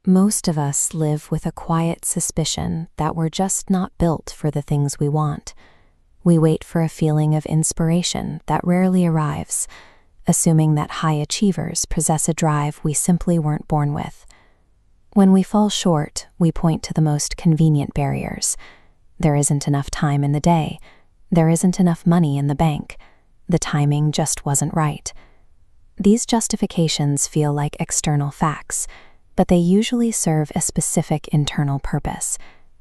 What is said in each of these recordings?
Most of us live with a quiet suspicion that we're just not built for the things we want. We wait for a feeling of inspiration that rarely arrives, assuming that high achievers possess a drive we simply weren't born with. When we fall short, we point to the most convenient barriers. There isn't enough time in the day. There isn't enough money in the bank. The timing just wasn't right. These justifications feel like external facts, but they usually serve a specific internal purpose.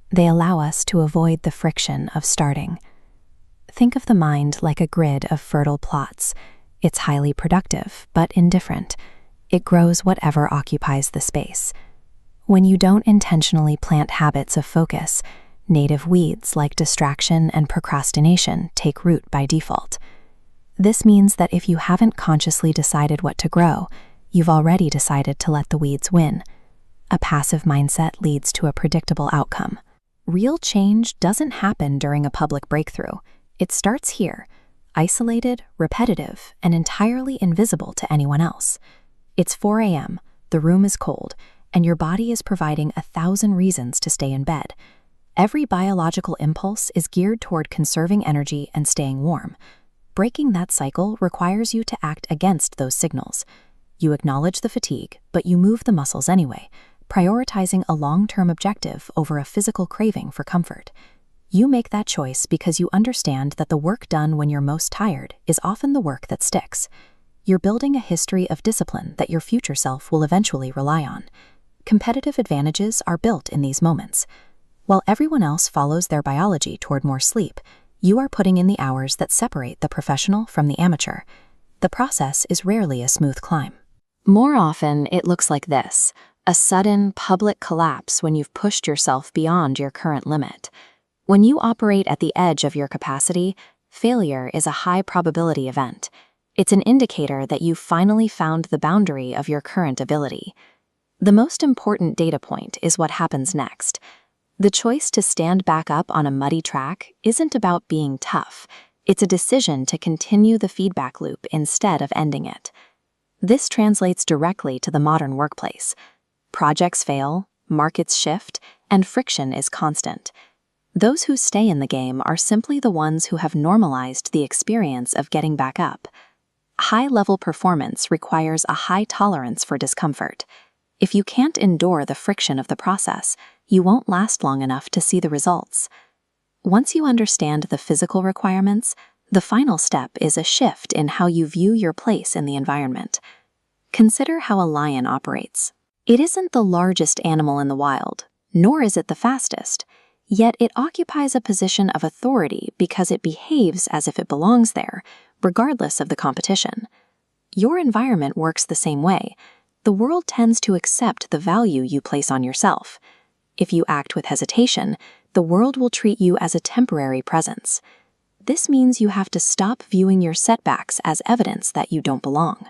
They allow us to avoid the friction of starting. Think of the mind like a grid of fertile plots. It's highly productive, but indifferent. It grows whatever occupies the space. When you don't intentionally plant habits of focus, native weeds like distraction and procrastination take root by default. This means that if you haven't consciously decided what to grow, you've already decided to let the weeds win. A passive mindset leads to a predictable outcome. Real change doesn't happen during a public breakthrough. It starts here, isolated, repetitive, and entirely invisible to anyone else. It's 4 a.m., the room is cold, and your body is providing 1,000 reasons to stay in bed. Every biological impulse is geared toward conserving energy and staying warm. Breaking that cycle requires you to act against those signals. You acknowledge the fatigue, but you move the muscles anyway, prioritizing a long-term objective over a physical craving for comfort. You make that choice because you understand that the work done when you're most tired is often the work that sticks. You're building a history of discipline that your future self will eventually rely on. Competitive advantages are built in these moments. While everyone else follows their biology toward more sleep, you are putting in the hours that separate the professional from the amateur. The process is rarely a smooth climb. More often, it looks like this: a sudden, public collapse when you've pushed yourself beyond your current limit. When you operate at the edge of your capacity, failure is a high-probability event. It's an indicator that you've finally found the boundary of your current ability. The most important data point is what happens next. The choice to stand back up on a muddy track isn't about being tough. It's a decision to continue the feedback loop instead of ending it. This translates directly to the modern workplace. Projects fail, markets shift, and friction is constant. Those who stay in the game are simply the ones who have normalized the experience of getting back up. High-level performance requires a high tolerance for discomfort. If you can't endure the friction of the process, you won't last long enough to see the results. Once you understand the physical requirements, the final step is a shift in how you view your place in the environment. Consider how a lion operates. It isn't the largest animal in the wild, nor is it the fastest, yet it occupies a position of authority because it behaves as if it belongs there, regardless of the competition. Your environment works the same way. The world tends to accept the value you place on yourself. If you act with hesitation, the world will treat you as a temporary presence. This means you have to stop viewing your setbacks as evidence that you don't belong.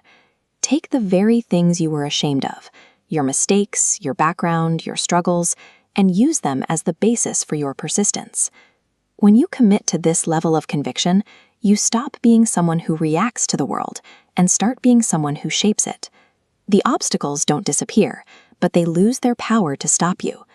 Take the very things you were ashamed of, your mistakes, your background, your struggles, and use them as the basis for your persistence. When you commit to this level of conviction, you stop being someone who reacts to the world and start being someone who shapes it. The obstacles don't disappear, but they lose their power to stop you.